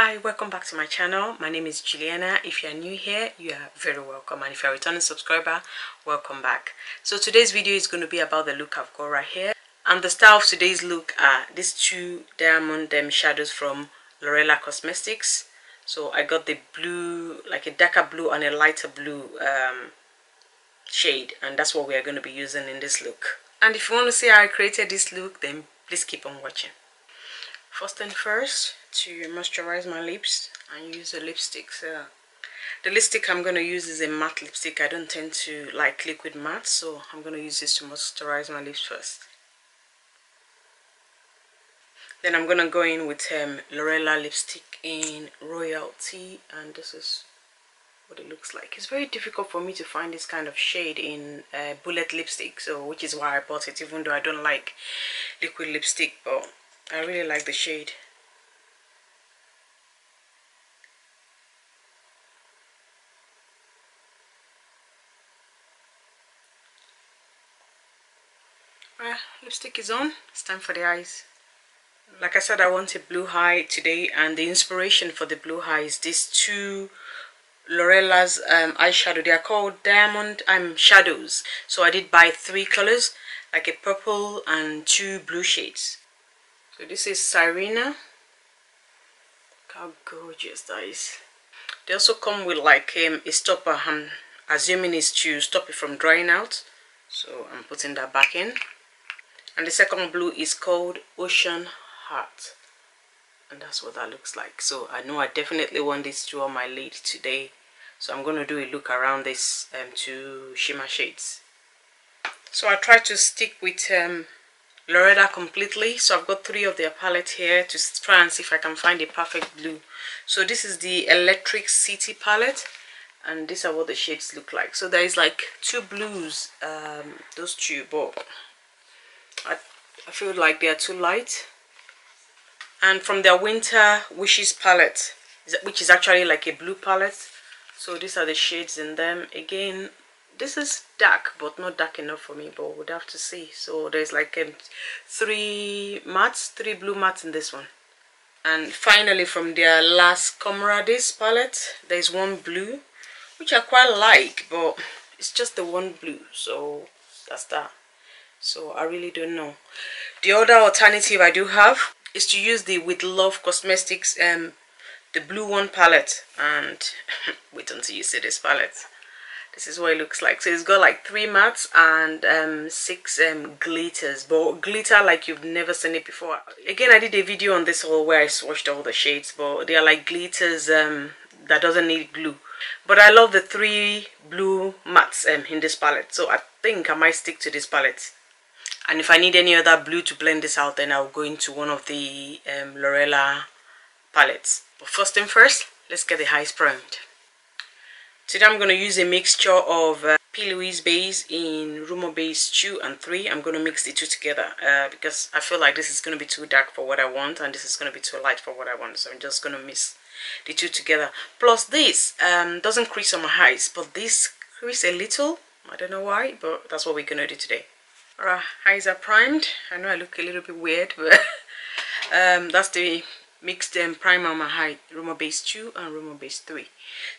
Hi, welcome back to my channel. My name is Juliana. If you are new here, you are very welcome, and if you're a returning subscriber, welcome back. So today's video is going to be about the look I've got right here, and the style of today's look are these two diamond shadows from Lurella Cosmetics. So I got the blue, like a darker blue and a lighter blue shade, and that's what we are going to be using in this look. And if you want to see how I created this look, then please keep on watching. First and first, to moisturize my lips, and use a lipstick. So the lipstick I'm going to use is a matte lipstick. I don't tend to like liquid matte, so I'm going to use this to moisturize my lips first. Then I'm going to go in with Lurella lipstick in Royalty, and this is what it looks like. It's very difficult for me to find this kind of shade in bullet lipstick, so which is why I bought it, even though I don't like liquid lipstick, but I really like the shade. Lipstick is on. It's time for the eyes. Like I said, I want a blue eye today, and the inspiration for the blue eye is these two Lurella's eyeshadow. They are called Diamond Shadows. So I did buy 3 colors, like a purple and 2 blue shades. So this is Sirena. Look how gorgeous that is. They also come with like a stopper. I'm assuming it's to stop it from drying out, so I'm putting that back in. And the second blue is called Ocean Heart, and that's what that looks like. So I know I definitely want this to on my lid today, so I'm going to do a look around this 2 shimmer shades. So I try to stick with Lurella completely. So I've got 3 of their palette here to try and see if I can find a perfect blue. So this is the Electric City palette, and these are what the shades look like. So there is like 2 blues, those 2, but I feel like they are too light. And from their Winter Wishes palette, which is actually like a blue palette, so these are the shades in them. Again, this is dark but not dark enough for me, but we'd have to see. So there's like 3 mattes, 3 blue mattes in this one. And finally, from their last Comrades palette, there's 1 blue, which I quite like, but it's just the 1 blue, so that's that. So I really don't know. The other alternative I do have is to use the With Love Cosmetics the blue one palette, and wait until you see this palette. This is what it looks like. So it's got like 3 mattes and 6 glitters, but glitter like you've never seen it before. Again, I did a video on this whole where I swatched all the shades, but they are like glitters that doesn't need glue. But I love the 3 blue mattes in this palette, so I think I might stick to this palette. And if I need any other blue to blend this out, then I'll go into one of the Lurella palettes. But first thing first, let's get the eyes primed. Today I'm going to use a mixture of P. Louise base in Rumo base 2 and 3. I'm going to mix the 2 together because I feel like this is going to be too dark for what I want, and this is going to be too light for what I want. So I'm just going to mix the 2 together. Plus this doesn't crease on my eyes, but this crease a little. I don't know why, but that's what we're going to do today. Alright, eyes are primed. I know I look a little bit weird, but that's the mixed primer on my eye, Rumo base 2 and Rumo base 3.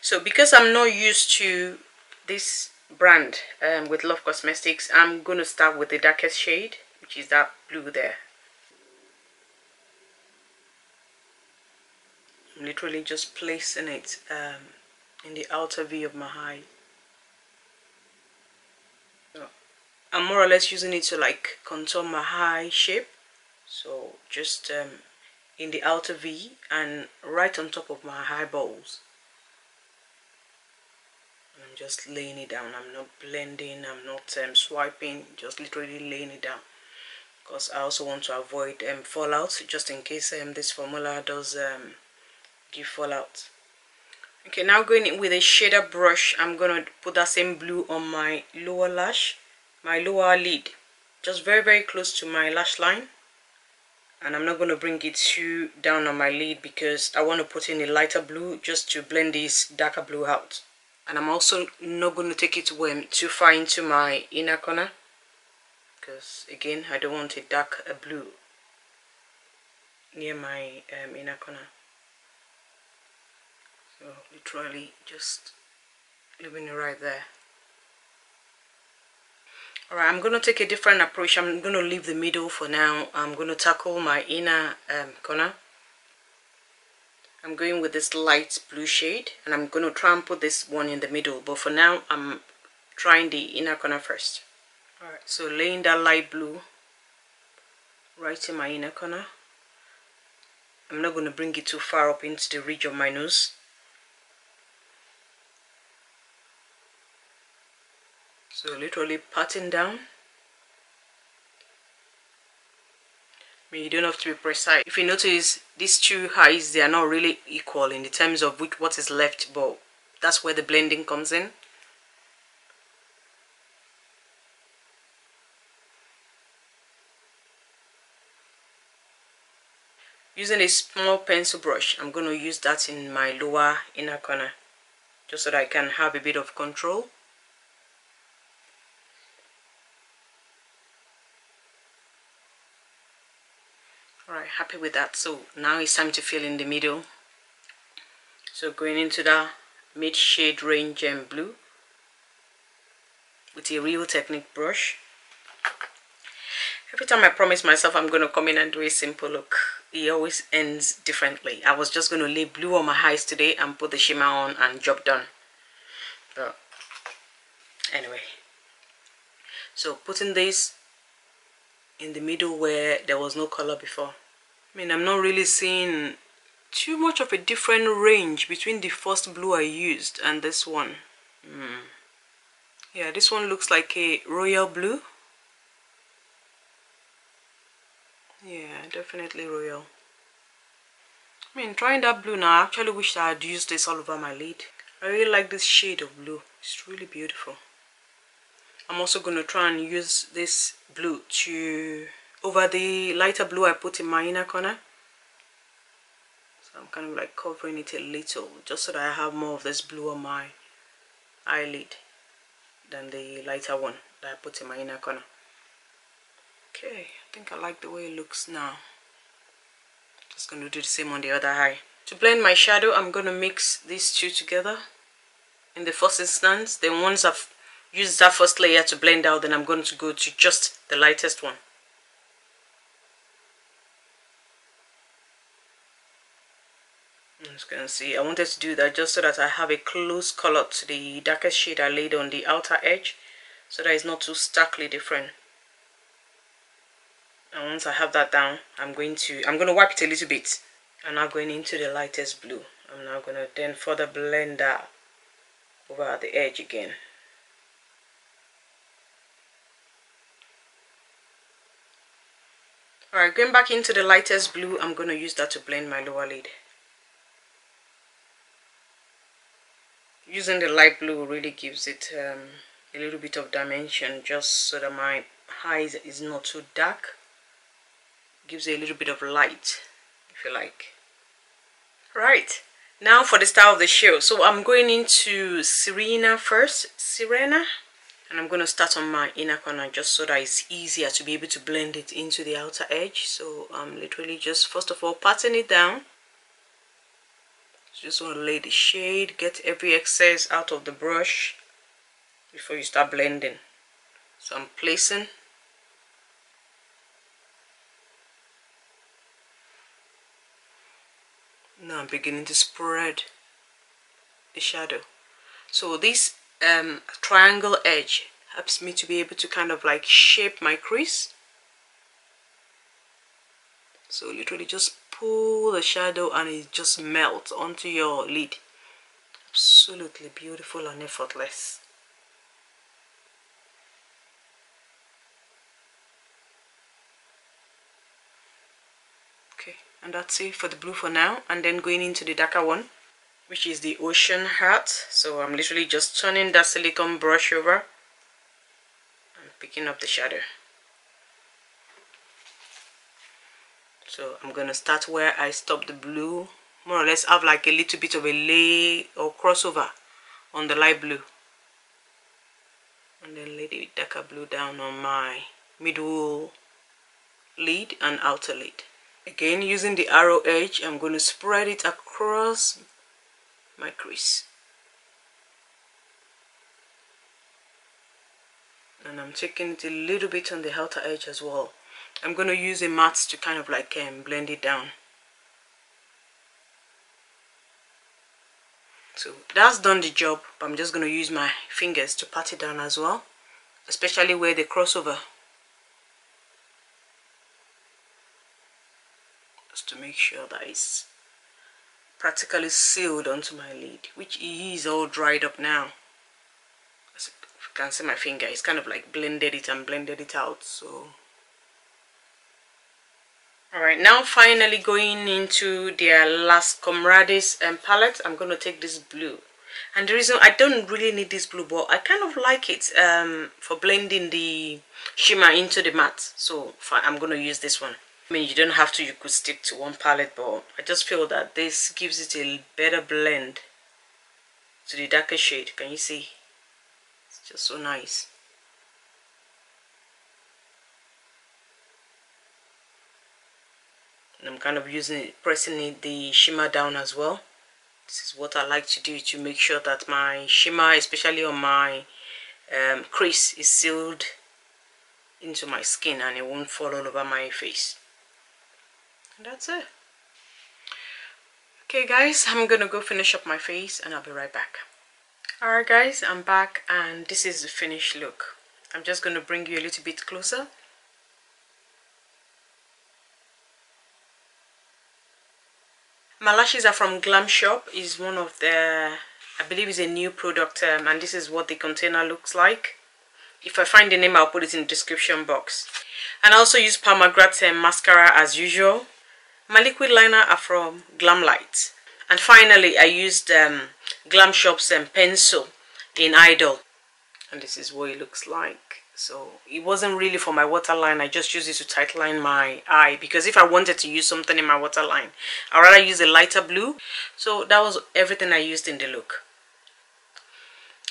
So because I'm not used to this brand With Love Cosmetics, I'm going to start with the darkest shade, which is that blue there. I'm literally just placing it in the outer V of my eye. I'm more or less using it to like contour my eye shape, so just in the outer V and right on top of my eyeballs. And I'm just laying it down. I'm not blending, I'm not swiping, just literally laying it down, because I also want to avoid fallout, just in case this formula does give fallout. Okay, now going in with a shader brush, I'm gonna put that same blue on my lower lash, my lower lid, just very close to my lash line. And I'm not going to bring it too down on my lid because I want to put in a lighter blue just to blend this darker blue out. And I'm also not going to take it too far into my inner corner, because again I don't want a dark blue near my inner corner. literally just leaving it right there. Alright, I'm going to take a different approach. I'm going to leave the middle for now. I'm going to tackle my inner corner. I'm going with this light blue shade, and I'm going to try and put this one in the middle, but for now I'm trying the inner corner first. Alright, so laying that light blue right in my inner corner. I'm not going to bring it too far up into the ridge of my nose. So literally patting down. I mean, you don't have to be precise. If you notice, these two eyes, they are not really equal in the terms of what is left, but that's where the blending comes in. Using a small pencil brush, I'm going to use that in my lower inner corner, just so that I can have a bit of control. Alright, happy with that. So now it's time to fill in the middle. So going into that mid shade range and blue with a Real Technique brush. Every time I promise myself I'm going to come in and do a simple look, it always ends differently. I was just going to lay blue on my eyes today and put the shimmer on and job done. But anyway, so putting this in the middle where there was no color before. I mean, I'm not really seeing too much of a different range between the first blue I used and this one. Yeah, this one looks like a royal blue. Yeah, definitely royal. I mean, trying that blue now, I actually wish I had used this all over my lid. I really like this shade of blue. It's really beautiful. I'm also going to try and use this blue to over the lighter blue I put in my inner corner. So I'm kind of like covering it a little, just so that I have more of this blue on my eyelid than the lighter one that I put in my inner corner. Okay, I think I like the way it looks now. Just going to do the same on the other eye. To blend my shadow, I'm going to mix these two together in the first instance. Then once I've used that first layer to blend out, then I'm going to go to just the lightest one. As you can see, I wanted to do that just so that I have a close color to the darkest shade I laid on the outer edge, so that it's not too starkly different. And once I have that down, I'm going to wipe it a little bit. I'm now going into the lightest blue. I'm now going to then further blend that over the edge again. Alright, going back into the lightest blue, I'm going to use that to blend my lower lid. Using the light blue really gives it a little bit of dimension, just so that my eyes is not too dark. Gives it a little bit of light, if you like. Right, now for the style of the show. So I'm going into Sirena first, Sirena. And I'm going to start on my inner corner just so that it's easier to be able to blend it into the outer edge. So I'm literally just first of all patting it down. Just want to lay the shade, get every excess out of the brush before you start blending. So I'm placing. Now I'm beginning to spread the shadow. So this triangle edge helps me to be able to kind of like shape my crease. So literally just pull the shadow and it just melts onto your lid. Absolutely beautiful and effortless. Okay, and that's it for the blue for now. And then going into the darker one, which is the Ocean Heart. So I'm literally just turning that silicone brush over and picking up the shadow. So I'm going to start where I stopped the blue, more or less have like a little bit of a lay or crossover on the light blue. And then lay the darker blue down on my middle lid and outer lid. Again, using the arrow edge, I'm going to spread it across my crease. And I'm taking it a little bit on the outer edge as well. I'm going to use a mat to kind of like blend it down. So that's done the job, but I'm just going to use my fingers to pat it down as well, especially where they cross over, just to make sure that it's practically sealed onto my lid, which is all dried up now. As you can see, my finger is kind of like blended it and blended it out. So alright, now finally going into their Las Comrades palette, I'm going to take this blue. And the reason I don't really need this blue, but I kind of like it for blending the shimmer into the matte. So I'm going to use this one. I mean, you don't have to, you could stick to one palette, but I just feel that this gives it a better blend to the darker shade. Can you see? It's just so nice. And I'm kind of using it, pressing the shimmer down as well. This is what I like to do to make sure that my shimmer, especially on my crease, is sealed into my skin and it won't fall all over my face. And that's it. Okay guys, I'm gonna go finish up my face and I'll be right back. Alright guys, I'm back and this is the finished look. I'm just gonna bring you a little bit closer. My lashes are from Glamshop. Is one of the, I believe it's a new product, and this is what the container looks like. If I find the name, I'll put it in the description box. And I also use Pomegranate mascara as usual. My liquid liner are from Glamlite. And finally, I used Glamshop's pencil in Idol. And this is what it looks like. So it wasn't really for my waterline. I just used it to tightline my eye, because if I wanted to use something in my waterline, I'd rather use a lighter blue. So that was everything I used in the look.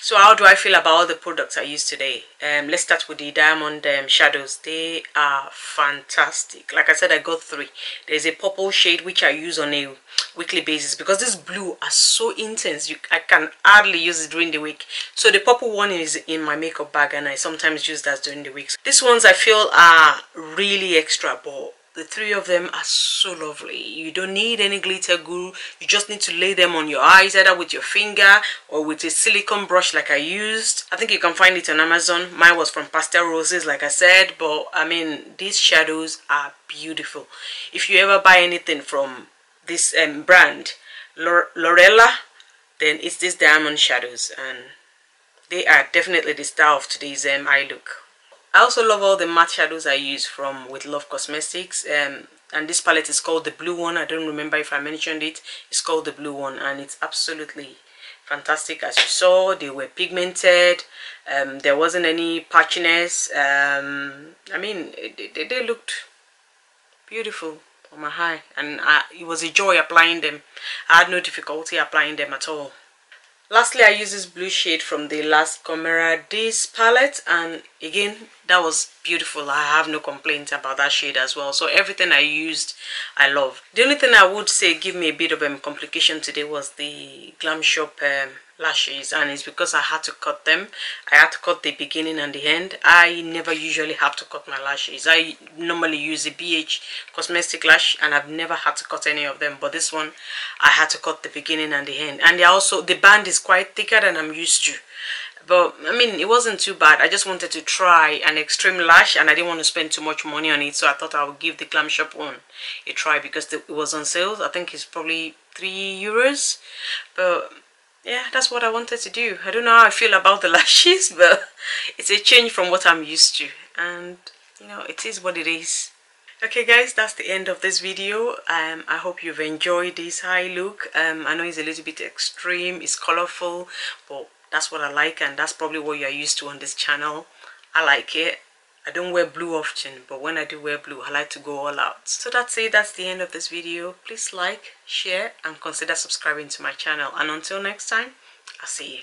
So how do I feel about all the products I used today? Let's start with the diamond shadows. They are fantastic. Like I said, I got 3. There's a purple shade which I use on a weekly basis, because this blue are so intense I can hardly use it during the week. So the purple one is in my makeup bag and I sometimes use that during the week. These ones I feel are really extra, but the 3 of them are so lovely. You don't need any glitter glue. You just need to lay them on your eyes, either with your finger or with a silicone brush like I used. I think you can find it on Amazon. Mine was from Pastel Roses, like I said. But I mean, these shadows are beautiful. If you ever buy anything from this brand, Lurella, then it's these diamond shadows, and they are definitely the star of today's eye look. I also love all the matte shadows I use from With Love Cosmetics, and this palette is called the blue one. I don't remember if I mentioned it. It's called the blue one, and it's absolutely fantastic. As you saw, they were pigmented. There wasn't any patchiness. I mean, they looked beautiful on my eye, and it was a joy applying them. I had no difficulty applying them at all. Lastly, I use this blue shade from the Las Comrades palette, and again, that was beautiful. I have no complaints about that shade as well. So everything I used, I love. The only thing I would say give me a bit of complication today was the Glamshop lashes, and it's because I had to cut them. I had to cut the beginning and the end. I never usually have to cut my lashes. I normally use a BH cosmetic lash, and I've never had to cut any of them, but this one I had to cut the beginning and the end. And the band is quite thicker than I'm used to, but I mean, it wasn't too bad. I just wanted to try an extreme lash, and I didn't want to spend too much money on it, so I thought I would give the Glamshop one a try because it was on sale. I think it's probably €3, but yeah, that's what I wanted to do. I don't know how I feel about the lashes, but it's a change from what I'm used to, and you know, it is what it is. Okay guys, that's the end of this video. I hope you've enjoyed this eye look. I know it's a little bit extreme, it's colorful, but that's what I like, and that's probably what you're used to on this channel. I like it. I don't wear blue often, but when I do wear blue, I like to go all out. So that's it. That's the end of this video. Please like, share, and consider subscribing to my channel. And until next time, I'll see you.